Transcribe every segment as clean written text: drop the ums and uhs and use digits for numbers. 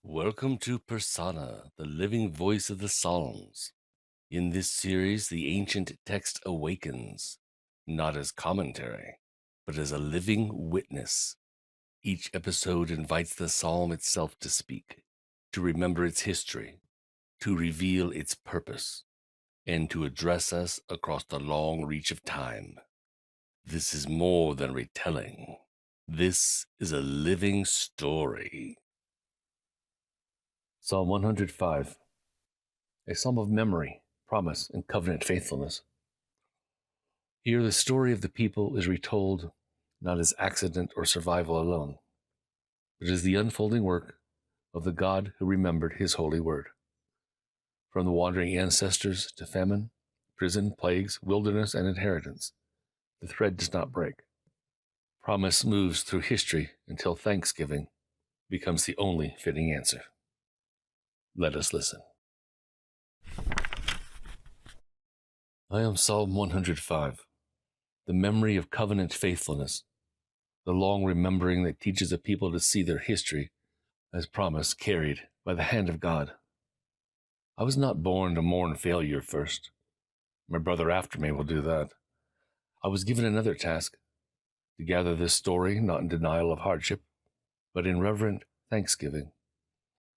Welcome to Persona, the living voice of the Psalms. In this series, the ancient text awakens, not as commentary, but as a living witness. Each episode invites the psalm itself to speak, to remember its history, to reveal its purpose, and to address us across the long reach of time. This is more than retelling. This is a living story. Psalm 105, a psalm of memory, promise, and covenant faithfulness. Here the story of the people is retold not as accident or survival alone, but as the unfolding work of the God who remembered his holy word. From the wandering ancestors to famine, prison, plagues, wilderness, and inheritance, the thread does not break. Promise moves through history until thanksgiving becomes the only fitting answer. Let us listen. I am Psalm 105, the memory of covenant faithfulness, the long remembering that teaches a people to see their history as promise carried by the hand of God. I was not born to mourn failure first. My brother after me will do that. I was given another task, to gather this story not in denial of hardship, but in reverent thanksgiving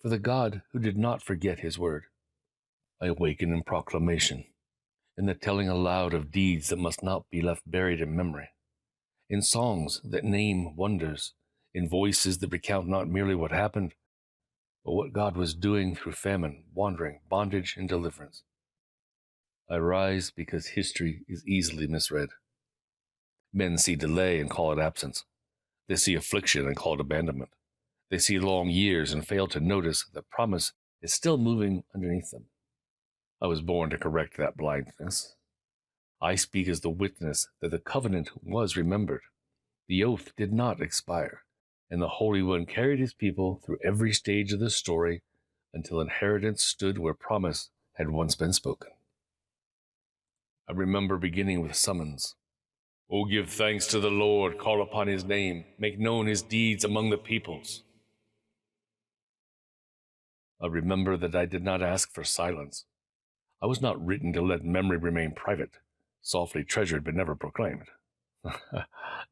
for the God who did not forget his word. I awaken in proclamation, in the telling aloud of deeds that must not be left buried in memory, in songs that name wonders, in voices that recount not merely what happened, but what God was doing through famine, wandering, bondage, and deliverance. I rise because history is easily misread. Men see delay and call it absence. They see affliction and call it abandonment. They see long years and fail to notice that promise is still moving underneath them. I was born to correct that blindness. I speak as the witness that the covenant was remembered. The oath did not expire, and the Holy One carried his people through every stage of the story until inheritance stood where promise had once been spoken. I remember beginning with summons. "O give thanks to the Lord, call upon his name, make known his deeds among the peoples." I remember that I did not ask for silence. I was not written to let memory remain private, softly treasured but never proclaimed.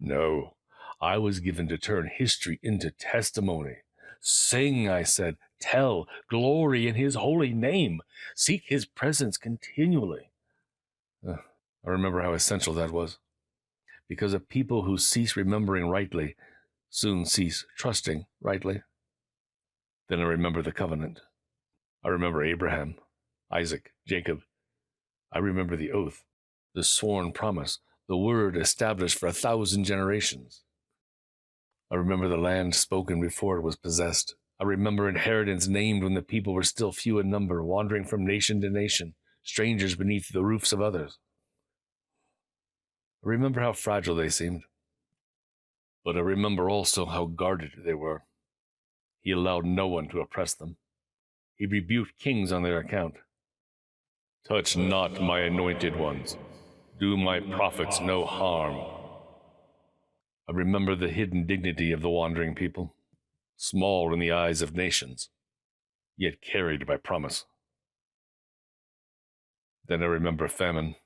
No, I was given to turn history into testimony. Sing, I said, tell, glory in his holy name, seek his presence continually. I remember how essential that was, because a people who cease remembering rightly soon cease trusting rightly. Then I remember the covenant. I remember Abraham, Isaac, Jacob. I remember the oath, the sworn promise, the word established for 1,000 generations. I remember the land spoken before it was possessed. I remember inheritance named when the people were still few in number, wandering from nation to nation, strangers beneath the roofs of others. I remember how fragile they seemed, but I remember also how guarded they were. He allowed no one to oppress them. He rebuked kings on their account. "Touch not my anointed ones. Do my prophets no harm." I remember the hidden dignity of the wandering people, small in the eyes of nations, yet carried by promise. Then I remember famine.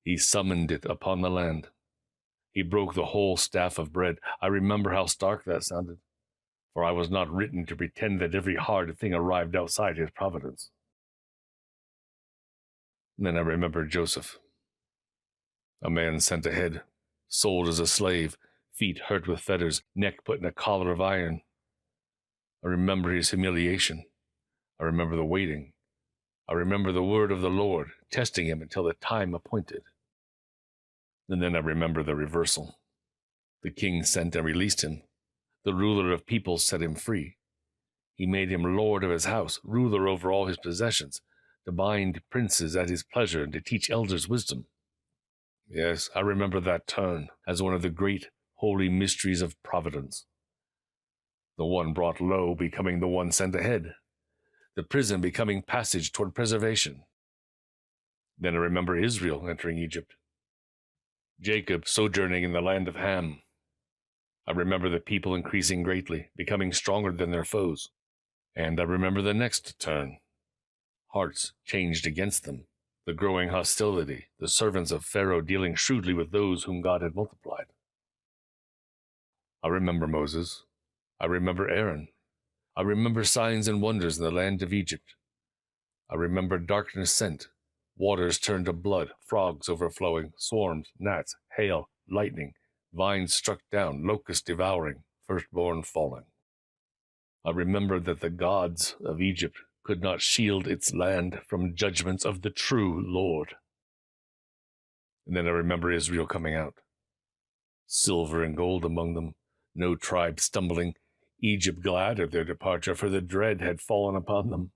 He summoned it upon the land. He broke the whole staff of bread. I remember how stark that sounded, for I was not written to pretend that every hard thing arrived outside his providence. Then I remember Joseph, a man sent ahead, sold as a slave, feet hurt with fetters, neck put in a collar of iron. I remember his humiliation. I remember the waiting. I remember the word of the Lord, testing him until the time appointed. And then I remember the reversal. The king sent and released him. The ruler of peoples set him free. He made him lord of his house, ruler over all his possessions, to bind princes at his pleasure and to teach elders wisdom. Yes, I remember that turn as one of the great holy mysteries of providence. The one brought low becoming the one sent ahead. The prison becoming passage toward preservation. Then I remember Israel entering Egypt. Jacob sojourning in the land of Ham. I remember the people increasing greatly, becoming stronger than their foes. And I remember the next turn. Hearts changed against them, the growing hostility, the servants of Pharaoh dealing shrewdly with those whom God had multiplied. I remember Moses. I remember Aaron. I remember signs and wonders in the land of Egypt. I remember darkness sent, waters turned to blood, frogs overflowing, swarms, gnats, hail, lightning, vines struck down, locusts devouring, firstborn falling. I remember that the gods of Egypt could not shield its land from judgments of the true Lord. And then I remember Israel coming out. Silver and gold among them, no tribe stumbling, Egypt glad at their departure, for the dread had fallen upon them.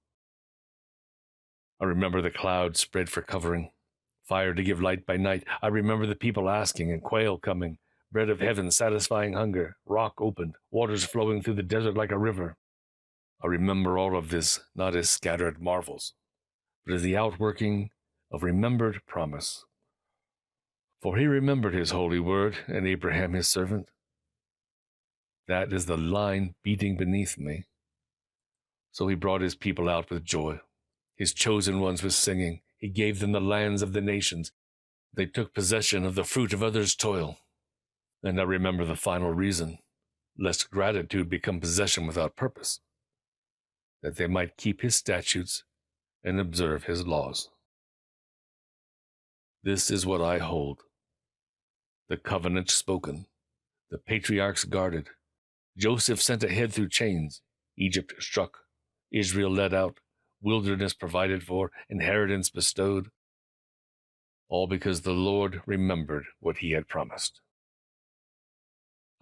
I remember the cloud spread for covering, fire to give light by night. I remember the people asking, and quail coming, bread of heaven satisfying hunger, rock opened, waters flowing through the desert like a river. I remember all of this not as scattered marvels, but as the outworking of remembered promise. For he remembered his holy word and Abraham his servant. That is the line beating beneath me. So he brought his people out with joy, his chosen ones with singing. He gave them the lands of the nations. They took possession of the fruit of others' toil. And I remember the final reason, lest gratitude become possession without purpose, that they might keep his statutes and observe his laws. This is what I hold. The covenant spoken, the patriarchs guarded, Joseph sent ahead through chains, Egypt struck, Israel led out, wilderness provided for, inheritance bestowed, all because the Lord remembered what he had promised.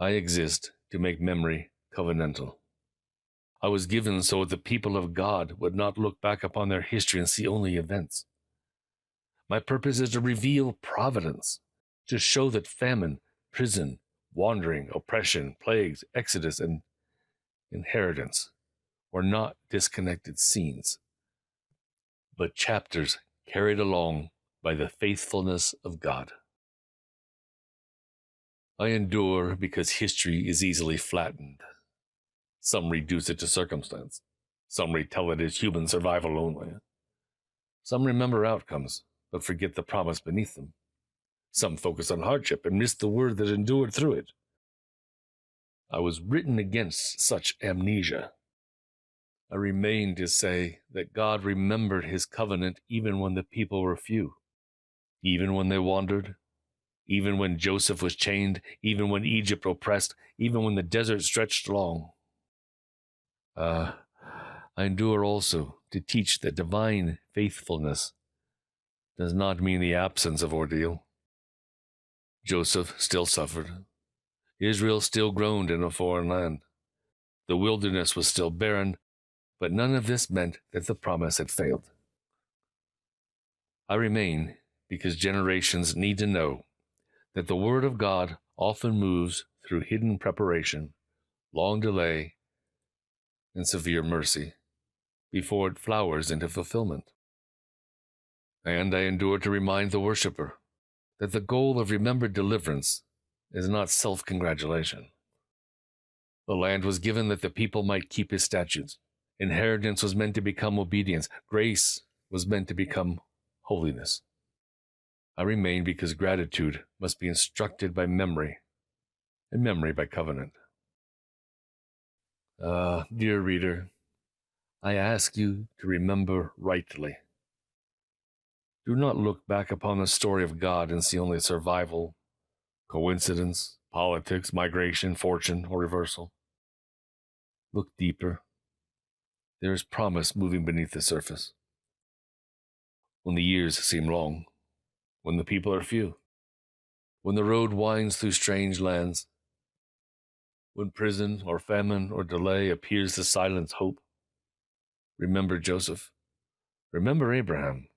I exist to make memory covenantal. I was given so that the people of God would not look back upon their history and see only events. My purpose is to reveal providence, to show that famine, prison, wandering, oppression, plagues, exodus, and inheritance were not disconnected scenes, but chapters carried along by the faithfulness of God. I endure because history is easily flattened. Some reduce it to circumstance. Some retell it as human survival only. Some remember outcomes, but forget the promise beneath them. Some focus on hardship and miss the word that endured through it. I was written against such amnesia. I remain to say that God remembered his covenant even when the people were few, even when they wandered, even when Joseph was chained, even when Egypt oppressed, even when the desert stretched long. I endure also to teach that divine faithfulness does not mean the absence of ordeal. Joseph still suffered. Israel still groaned in a foreign land. The wilderness was still barren, but none of this meant that the promise had failed. I remain because generations need to know that the Word of God often moves through hidden preparation, long delay, and severe mercy before it flowers into fulfillment. And I endure to remind the worshiper that the goal of remembered deliverance is not self-congratulation. The land was given that the people might keep his statutes. Inheritance was meant to become obedience. Grace was meant to become holiness. I remain because gratitude must be instructed by memory, and memory by covenant. Dear reader, I ask you to remember rightly. Do not look back upon the story of God and see only survival, coincidence, politics, migration, fortune, or reversal. Look deeper. There is promise moving beneath the surface. When the years seem long, when the people are few, when the road winds through strange lands, when prison or famine or delay appears to silence hope, remember Joseph. Remember Abraham.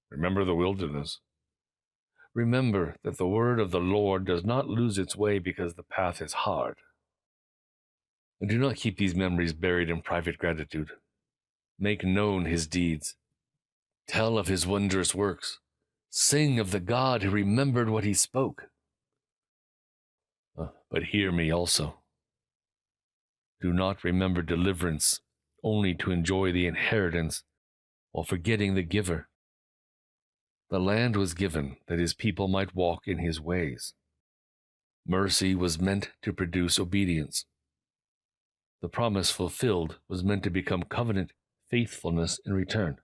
Remember the wilderness. Remember that the word of the Lord does not lose its way because the path is hard. And do not keep these memories buried in private gratitude. Make known his deeds. Tell of his wondrous works. Sing of the God who remembered what he spoke. But hear me also. Do not remember deliverance only to enjoy the inheritance while forgetting the giver. The land was given that his people might walk in his ways. Mercy was meant to produce obedience. The promise fulfilled was meant to become covenant faithfulness in return.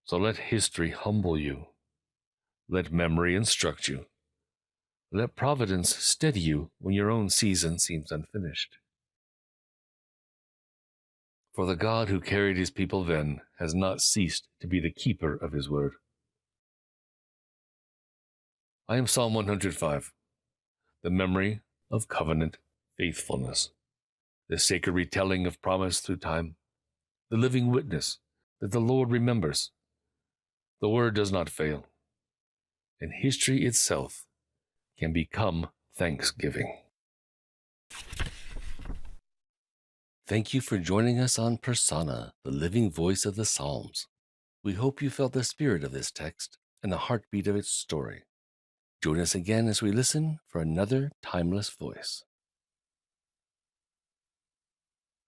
So let history humble you. Let memory instruct you. Let providence steady you when your own season seems unfinished. For the God who carried his people then has not ceased to be the keeper of his word. I am Psalm 105, the memory of covenant faithfulness, the sacred retelling of promise through time, the living witness that the Lord remembers. The word does not fail, and history itself can become thanksgiving. Thank you for joining us on Persona, the living voice of the Psalms. We hope you felt the spirit of this text and the heartbeat of its story. Join us again as we listen for another timeless voice.